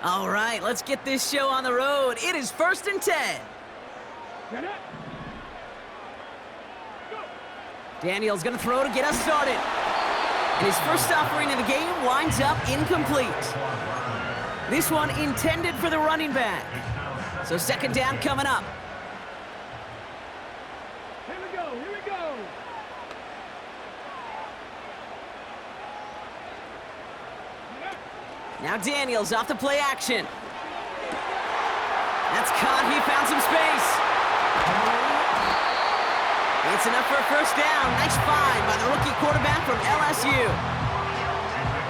All right, let's get this show on the road. It is 1st and 10. Daniel's going to throw to get us started. And his first offering of the game winds up incomplete. This one intended for the running back. So 2nd down coming up. Here we go. Now Daniels off the play action. That's caught. He found some space. It's enough for a 1st down. Nice find by the rookie quarterback from LSU.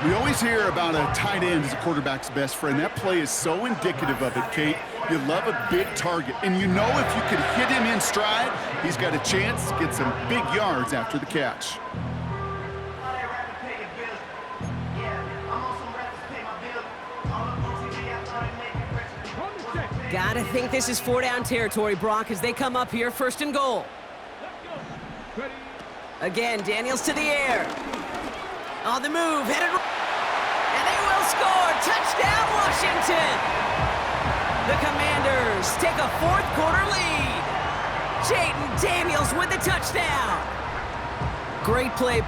We always hear about a tight end as a quarterback's best friend. That play is so indicative of it, Kate. You love a big target, and you know if you could hit him in stride, he's got a chance to get some big yards after the catch. Gotta think this is 4-down territory, Brock, as they come up here 1st and goal. Again, Daniels to the air. On the move, headed, and they will score. Touchdown, Washington. The Commanders take a 4th quarter lead. Jaden Daniels with the touchdown. Great play.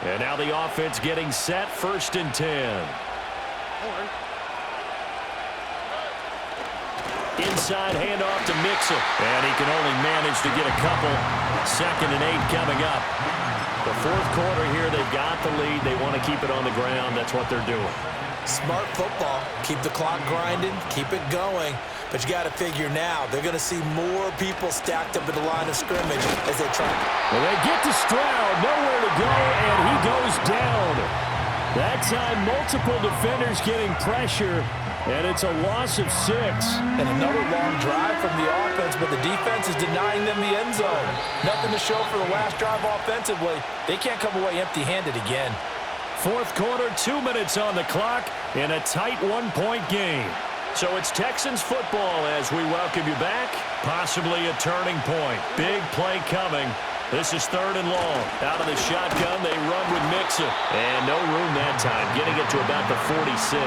And now the offense getting set, 1st and 10. Inside handoff to Mixon. And he can only manage to get a couple. 2nd and 8 coming up. The 4th quarter here, they've got the lead. They want to keep it on the ground. That's what they're doing. Smart football. Keep the clock grinding. Keep it going. But you got to figure now, they're going to see more people stacked up at the line of scrimmage as they try. Well, they get to Stroud, nowhere to go, and he goes down. That time, multiple defenders getting pressure, and it's a loss of 6. And another long drive from the offense, but the defense is denying them the end zone. Nothing to show for the last drive offensively. They can't come away empty-handed again. 4th quarter, 2 minutes on the clock, in a tight 1-point game. So it's Texans football as we welcome you back. Possibly a turning point. Big play coming. This is 3rd and long. Out of the shotgun, they run with Mixon. And no room that time, getting it to about the 46.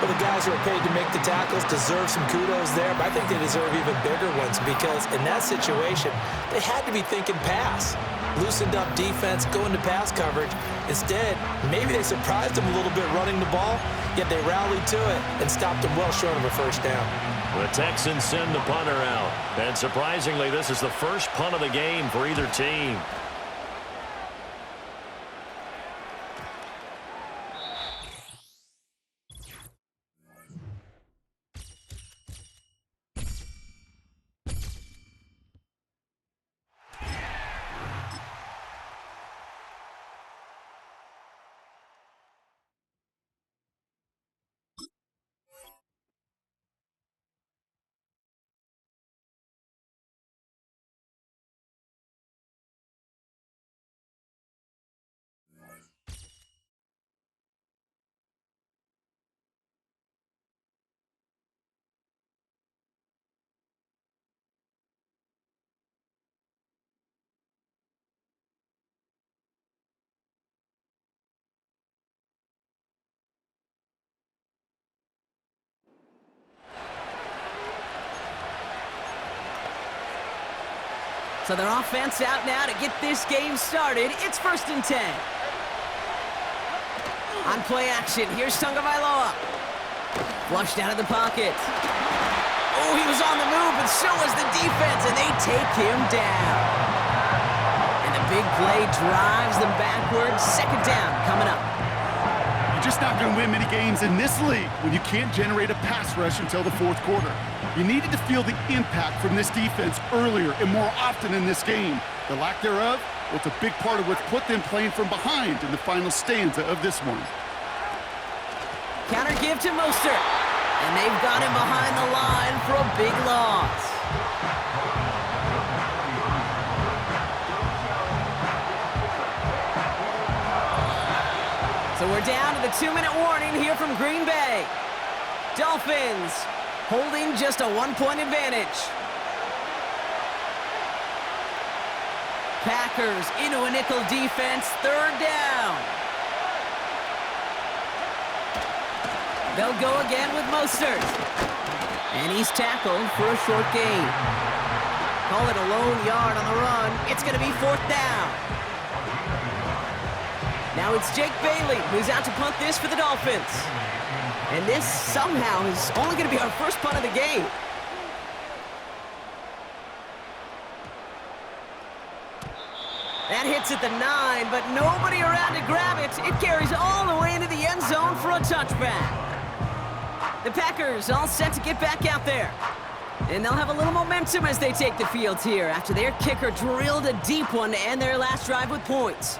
Well, the guys who are paid to make the tackles deserve some kudos there, but I think they deserve even bigger ones because in that situation, they had to be thinking pass. Loosened up defense, going to pass coverage. Instead, maybe they surprised them a little bit running the ball, yet they rallied to it and stopped them well short of a 1st down. The Texans send the punter out. And surprisingly, this is the first punt of the game for either team. So their offense out now to get this game started. It's 1st and 10. On play action, here's Tagovailoa. Flushed out of the pocket. Oh, he was on the move, but so was the defense, and they take him down. And the big play drives them backwards. 2nd down coming up. You're just not going to win many games in this league when you can't generate a pass rush until the 4th quarter. You needed to feel the impact from this defense earlier and more often in this game. The lack thereof Well, it's a big part of what's put them playing from behind in the final stanza of this one. Counter give to Mostert. And they've got him behind the line for a big loss. So we're down to the 2-minute warning here from Green Bay. Dolphins holding just a 1-point advantage. Packers into a nickel defense, 3rd down. They'll go again with Mostert. And he's tackled for a short gain. Call it a lone yard on the run. It's going to be 4th down. Now it's Jake Bailey who's out to punt this for the Dolphins. And this somehow is only going to be our first punt of the game. That hits at the 9, but nobody around to grab it. It carries all the way into the end zone for a touchback. The Packers all set to get back out there. And they'll have a little momentum as they take the field here after their kicker drilled a deep one to end their last drive with points.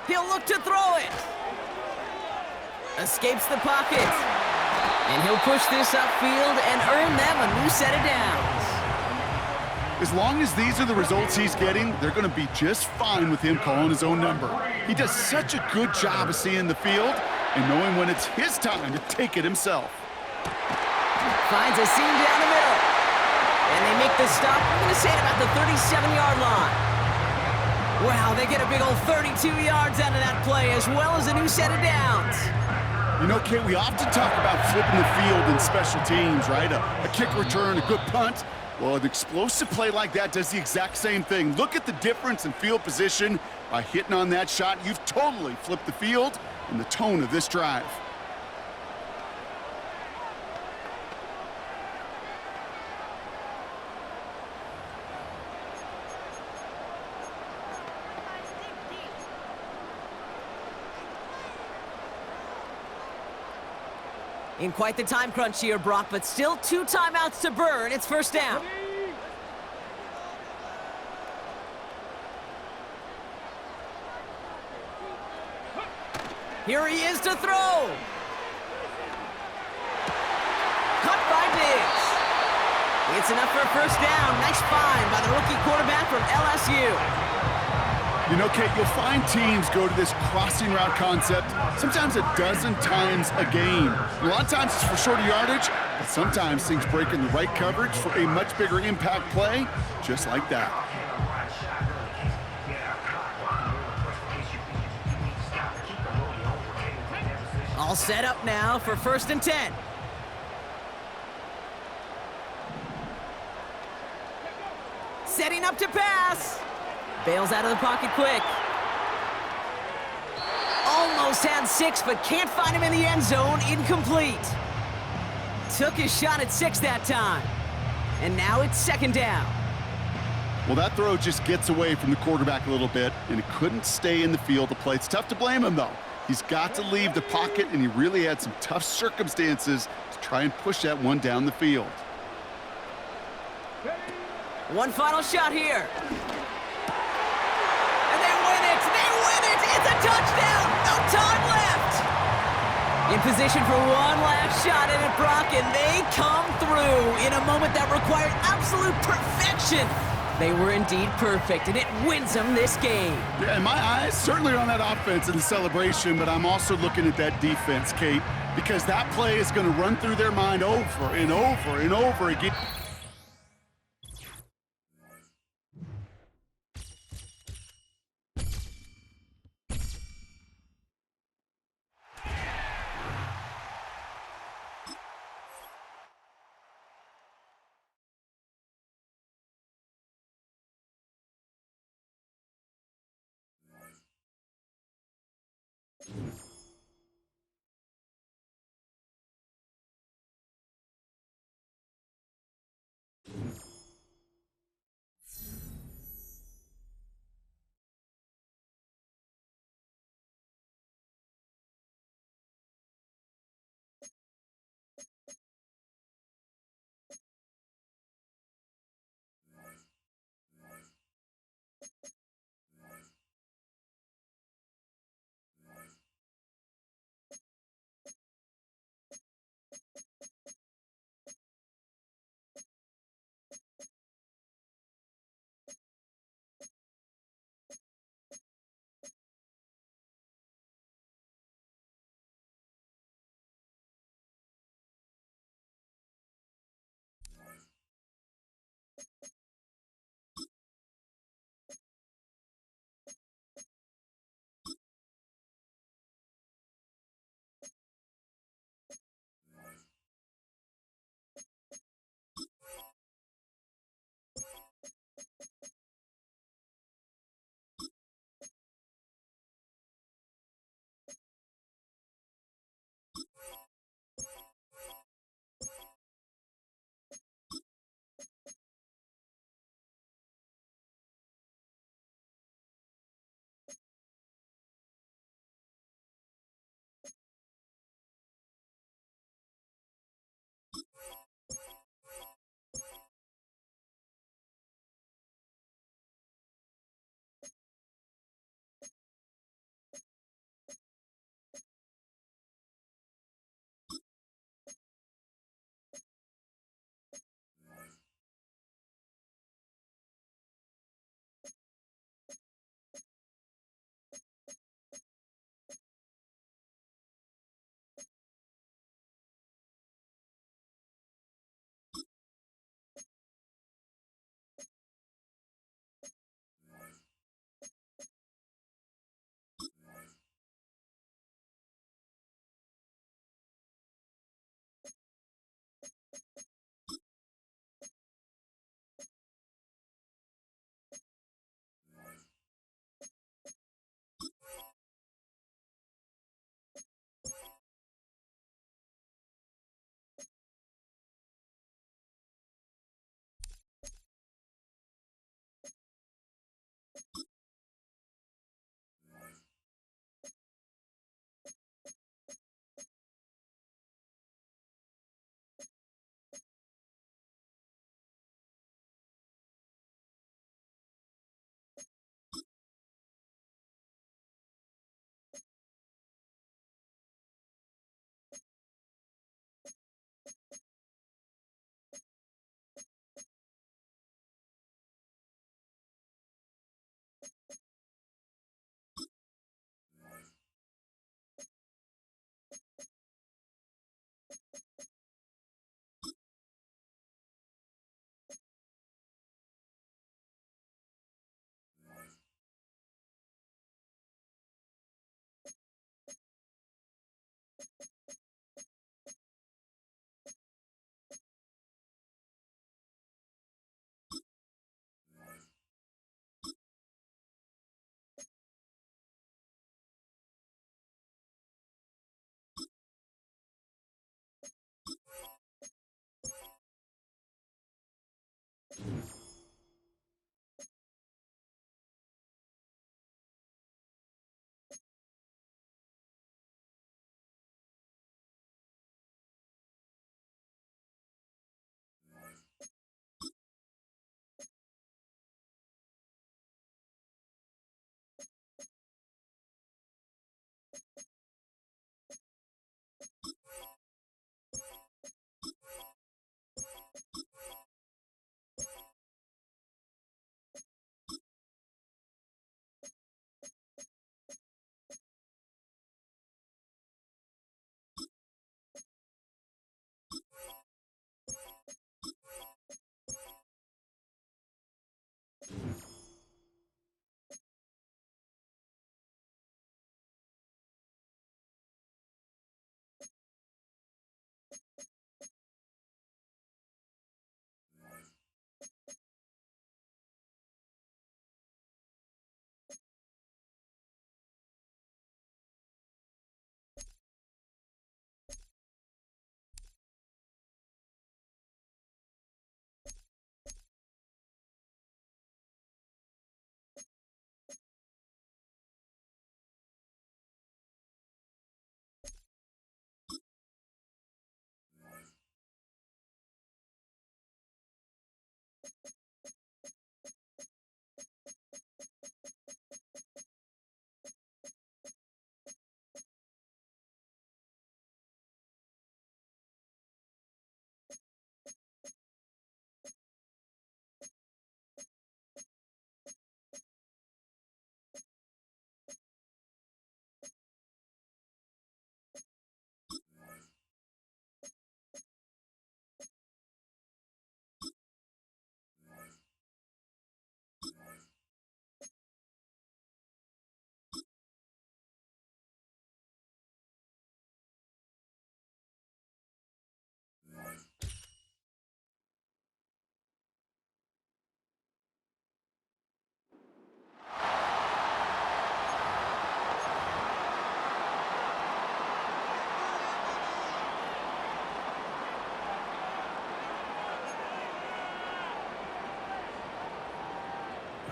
He'll look to throw it. Escapes the pocket. And he'll push this upfield and earn them a new set of downs. As long as these are the results he's getting, they're going to be just fine with him calling his own number. He does such a good job of seeing the field and knowing when it's his time to take it himself. Finds a seam down the middle. And they make the stop, I'm going to say, at about the 37-yard line. Wow, they get a big old 32 yards out of that play, as well as a new set of downs. You know, Kate, we often talk about flipping the field in special teams, right? A kick return, a good punt. Well, an explosive play like that does the exact same thing. Look at the difference in field position. By hitting on that shot, you've totally flipped the field and the tone of this drive. In quite the time crunch here, Brock, but still 2 timeouts to burn. It's 1st down. Here he is to throw. Caught by Diggs. It's enough for a 1st down. Nice find by the rookie quarterback from LSU. You know, Kate, you'll find teams go to this crossing route concept sometimes a dozen times a game. A lot of times it's for shorter yardage, but sometimes things break in the right coverage for a much bigger impact play, just like that. All set up now for 1st and 10. Setting up to pass. Bails out of the pocket quick. Almost had 6, but can't find him in the end zone. Incomplete. Took his shot at 6 that time. And now it's 2nd down. Well, that throw just gets away from the quarterback a little bit, and he couldn't stay in the field to play. It's tough to blame him, though. He's got to leave the pocket, and he really had some tough circumstances to try and push that one down the field. One final shot here. It's a touchdown! No time left! In position for one last shot at it, Brock, and they come through in a moment that required absolute perfection. They were indeed perfect, and it wins them this game. Yeah, and my eyes certainly are on that offense in the celebration, but I'm also looking at that defense, Kate, because that play is going to run through their mind over and over and over again.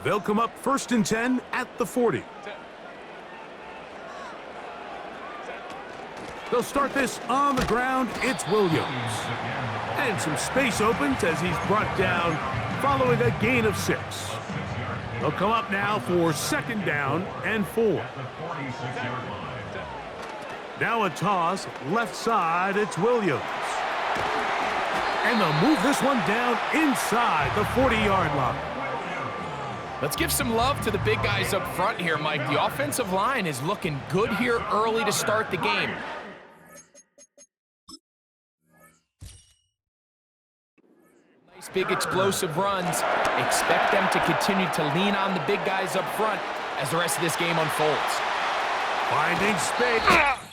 They'll come up 1st and 10 at the 40. They'll start this on the ground. It's Williams. And some space opens as he's brought down following a gain of 6. They'll come up now for 2nd down and 4. Now a toss, left side, it's Williams. And they'll move this one down inside the 40-yard line. Let's give some love to the big guys up front here, Mike. The offensive line is looking good here early to start the game. Nice big explosive runs. Expect them to continue to lean on the big guys up front as the rest of this game unfolds. Finding space.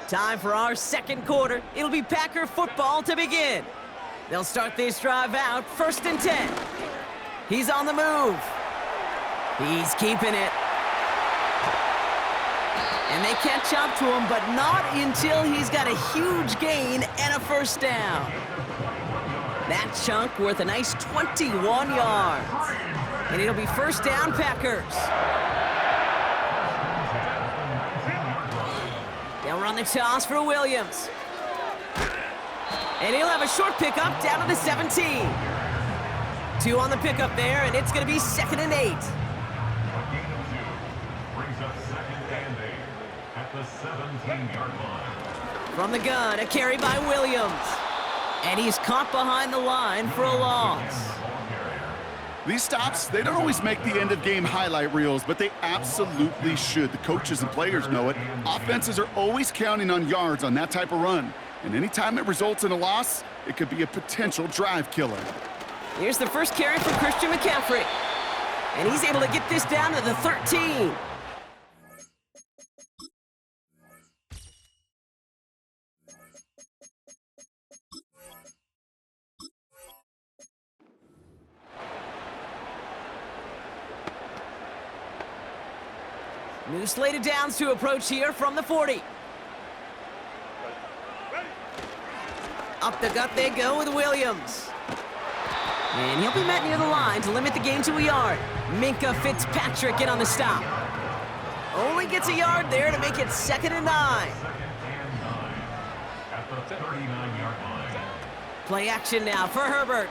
Time for our second quarter. It'll be Packer football to begin. They'll start this drive out, 1st and 10. He's on the move. He's keeping it. And they catch up to him, but not until he's got a huge gain and a 1st down. That chunk worth a nice 21 yards. And it'll be 1st down, Packers. They'll run the toss for Williams. And he'll have a short pickup down to the 17. 2 on the pickup there, and it's going to be 2nd and 8. From the gun, a carry by Williams. And he's caught behind the line for a loss. These stops, they don't always make the end-of-game highlight reels, but they absolutely should. The coaches and players know it. Offenses are always counting on yards on that type of run. And anytime it results in a loss, it could be a potential drive killer. Here's the first carry for Christian McCaffrey. And he's able to get this down to the 13. New slate of downs to approach here from the 40. Up the gut they go with Williams. And he'll be met near the line to limit the gain to a yard. Minkah Fitzpatrick in on the stop. Only gets a yard there to make it 2nd and 9. Play action now for Herbert.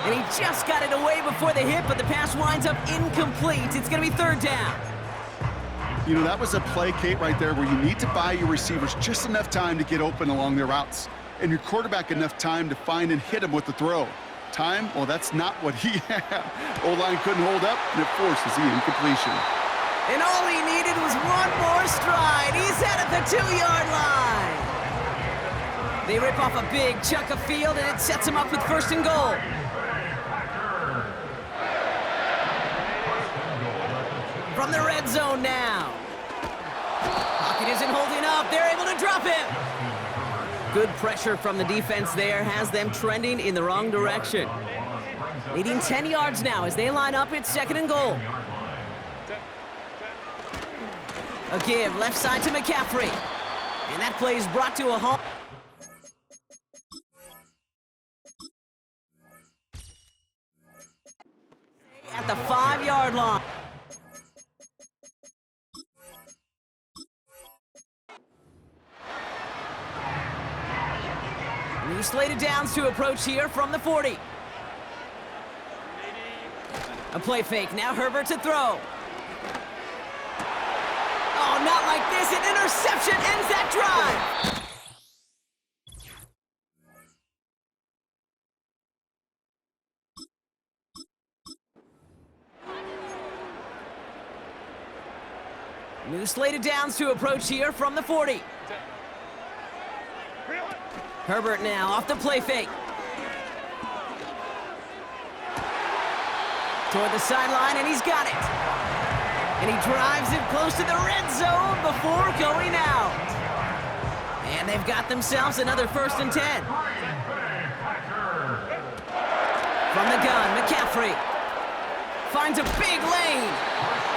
And he just got it away before the hit, but the pass winds up incomplete. It's going to be 3rd down. You know, that was a play, Kate, right there where you need to buy your receivers just enough time to get open along their routes, and your quarterback enough time to find and hit him with the throw. Time? Well, that's not what he had. O-line couldn't hold up, and it forces the incompletion. And all he needed was one more stride. He's at the 2-yard line. They rip off a big chunk of field, and it sets him up with 1st and goal. From the red zone now. Pocket isn't holding up. They're able to drop him. Good pressure from the defense there has them trending in the wrong direction. Leading 10 yards now as they line up. It's 2nd and goal. A give left side to McCaffrey. And that play is brought to a halt. At the 5-yard line. New slate of downs to approach here from the 40. A play fake. Now Herbert to throw. Oh, not like this. An interception ends that drive. New slate of downs to approach here from the 40. Herbert now off the play fake. Toward the sideline, and he's got it. And he drives it close to the red zone before going out. And they've got themselves another 1st and 10. From the gun, McCaffrey finds a big lane.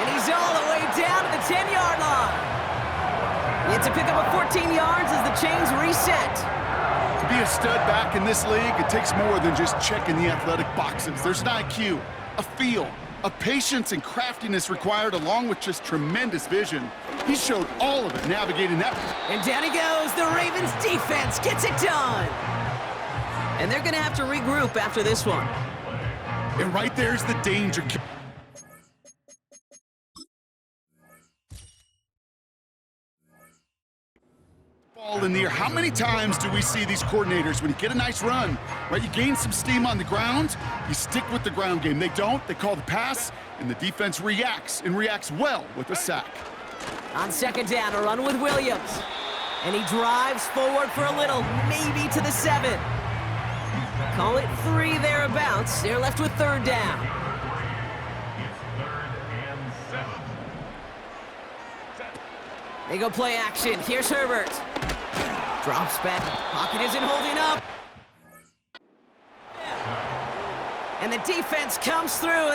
And he's all the way down to the 10-yard line. It's a pickup of 14 yards as the chains reset. To be a stud back in this league, it takes more than just checking the athletic boxes. There's an IQ, a feel, a patience and craftiness required along with just tremendous vision. He showed all of it navigating that. And down he goes. The Ravens defense gets it done. And they're going to have to regroup after this one. And right there's the danger. Ball in the air. How many times do we see these coordinators when you get a nice run, right? You gain some steam on the ground, you stick with the ground game. They don't, they call the pass, and the defense reacts, and reacts well with a sack. On 2nd down, a run with Williams. And he drives forward for a little, maybe to the 7. Call it 3 thereabouts. They're left with 3rd down. They go play action. Here's Herbert. Drops back. Pocket isn't holding up. And the defense comes through.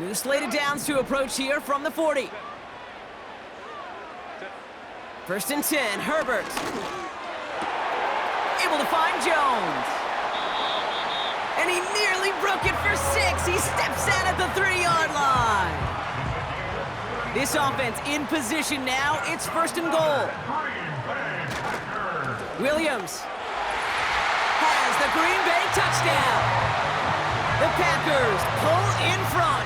New slated downs to approach here from the 40. First and 10, Herbert. Able to find Jones. And he nearly broke it for 6. He steps out at the 3-yard line. This offense in position now. It's first and goal. Williams has the Green Bay touchdown. The Packers pull in front.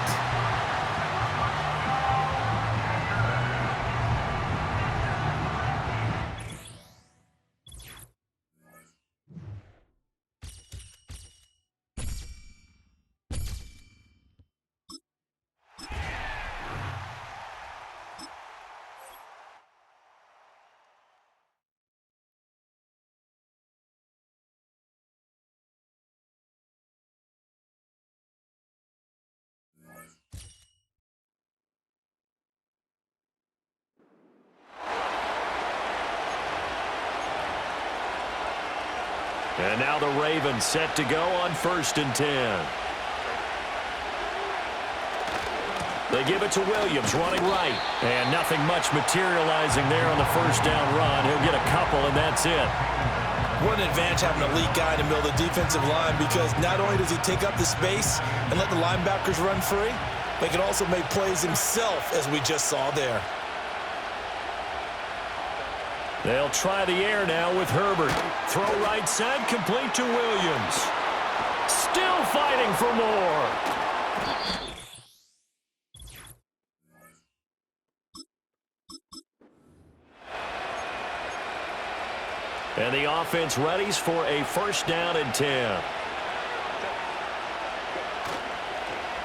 And now the Ravens set to go on first and 10. They give it to Williams, running right. And nothing much materializing there on the first down run. He'll get a couple, and that's it. What an advantage having a elite guy in the middle of the defensive line, because not only does he take up the space and let the linebackers run free, but he can also make plays himself, as we just saw there. They'll try the air now with Herbert. Throw right side, complete to Williams. Still fighting for more. And the offense readies for a first down and 10.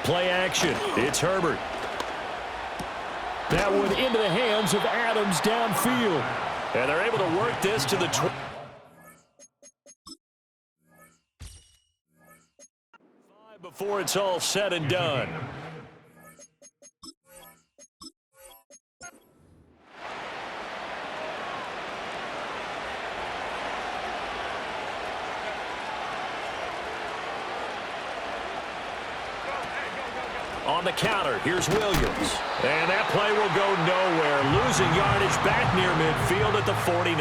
Play action. It's Herbert. That one into the hands of Adams downfield. And they're able to work this to the 20. Before it's all said and done. On the counter, here's Williams. And that play will go nowhere. Losing yardage back near midfield at the 49.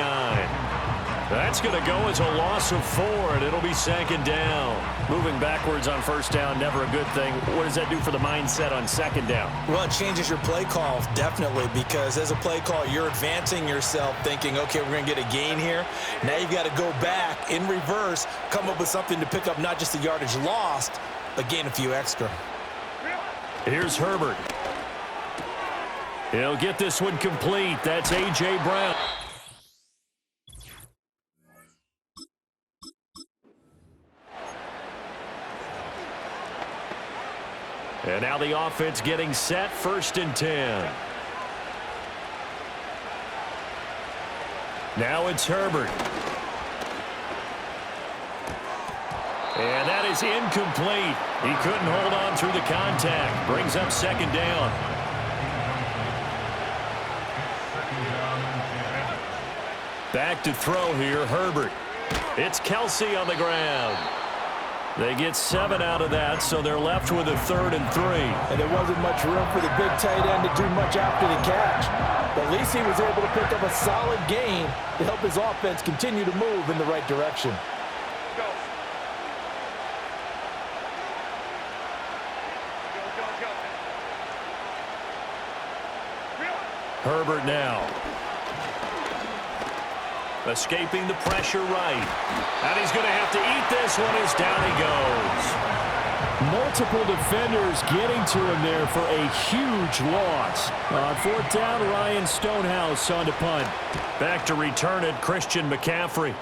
That's going to go as a loss of 4, and it'll be second down. Moving backwards on first down, never a good thing. What does that do for the mindset on second down? Well, it changes your play call, definitely, because as a play call, you're advancing yourself thinking, okay, we're going to get a gain here. Now you've got to go back in reverse, come up with something to pick up not just the yardage lost, but gain a few extra. Here's Herbert. He'll get this one complete. That's A.J. Brown. And now the offense getting set, first and 10. Now it's Herbert. And that is incomplete. He couldn't hold on through the contact. Brings up second down. Back to throw here, Herbert. It's Kelsey on the ground. They get 7 out of that, so they're left with a 3rd and 3. And there wasn't much room for the big tight end to do much after the catch. But at least he was able to pick up a solid gain to help his offense continue to move in the right direction. Herbert now. Escaping the pressure right. And he's going to have to eat this one as down he goes. Multiple defenders getting to him there for a huge loss. On 4th down, Ryan Stonehouse on to punt. Back to return it, Christian McCaffrey.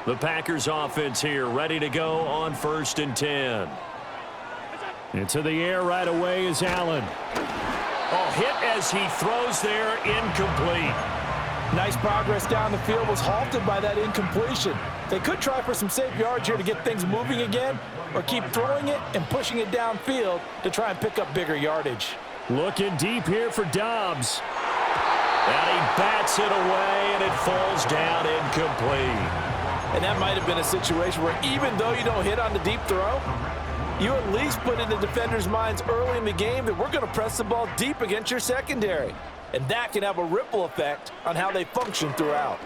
The Packers offense here, ready to go on 1st and 10. Into the air right away is Allen. Oh, hit as he throws there, incomplete. Nice progress down the field, was halted by that incompletion. They could try for some safe yards here to get things moving again, or keep throwing it and pushing it downfield to try and pick up bigger yardage. Looking deep here for Dobbs. And he bats it away, and it falls down incomplete. And that might have been a situation where even though you don't hit on the deep throw, you at least put in the defenders' minds early in the game that we're going to press the ball deep against your secondary. And that can have a ripple effect on how they function throughout.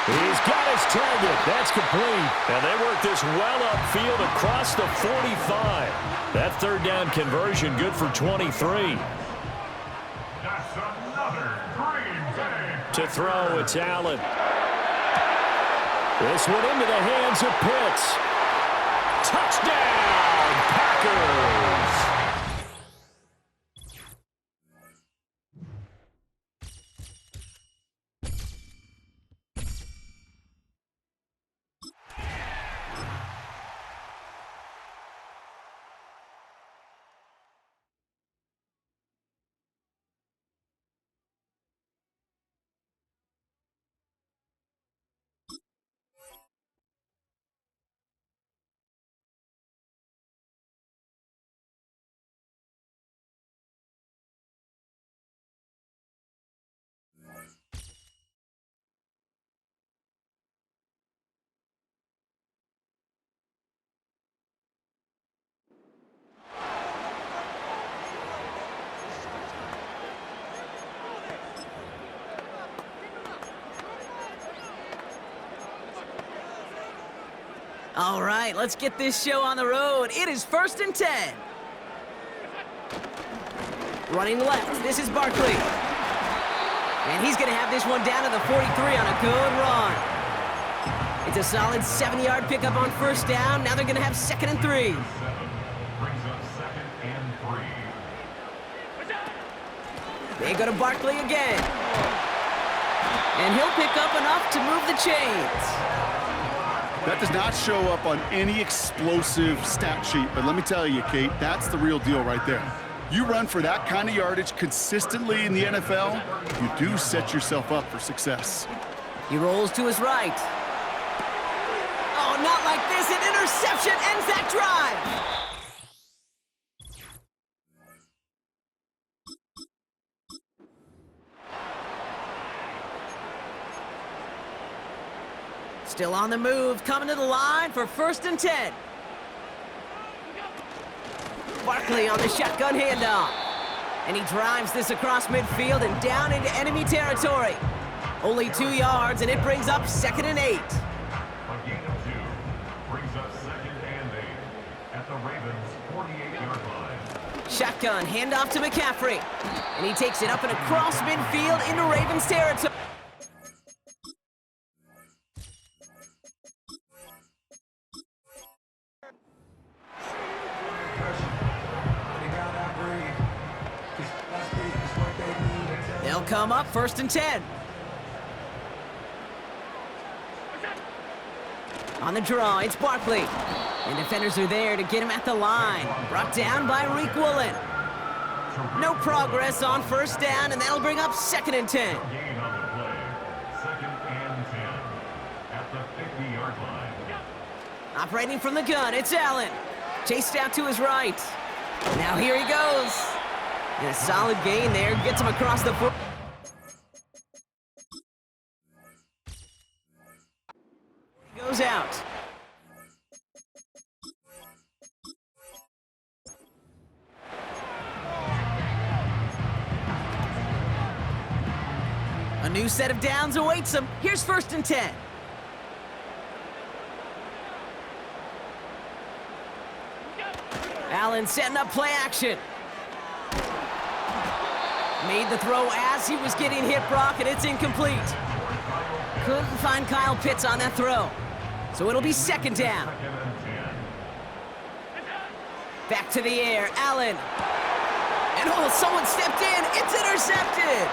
He's got his target. That's complete. And they work this well upfield across the 45. That 3rd down conversion good for 23. To throw, it's Allen. This one into the hands of Pitts. Touchdown, Packers! All right, let's get this show on the road. It is 1st and 10. Running left, this is Barkley. And he's going to have this one down to the 43 on a good run. It's a solid 7-yard pickup on 1st down. Now they're going to have 2nd and 3. They go to Barkley again. And he'll pick up enough to move the chains. That does not show up on any explosive stat sheet, but let me tell you, Kate, that's the real deal right there. You run for that kind of yardage consistently in the NFL, you do set yourself up for success. He rolls to his right. Oh, not like this. An interception ends that drive. Still on the move, coming to the line for 1st and 10. Barkley on the shotgun handoff. And he drives this across midfield and down into enemy territory. Only 2 yards, and it brings up 2nd and 8. A gain of 2 brings up 2nd and 8 at the Ravens' 48-yard line. Shotgun handoff to McCaffrey. And he takes it up and across midfield into Ravens territory. They'll come up 1st and 10. On the draw, it's Barkley. And defenders are there to get him at the line. Brought down by Reek Woolen. No progress on 1st down, and that'll bring up 2nd and 10. Gain on the play. 2nd and 10 at the 50-yard line. Operating from the gun, it's Allen. Chased out to his right. Now here he goes. And a solid gain there, gets him across the foot. Goes out. A new set of downs awaits him. Here's 1st and 10. Allen setting up play action. Made the throw as he was getting hit, Brock, and it's incomplete. Couldn't find Kyle Pitts on that throw. So it'll be 2nd down. Back to the air, Allen. And oh, someone stepped in. It's intercepted.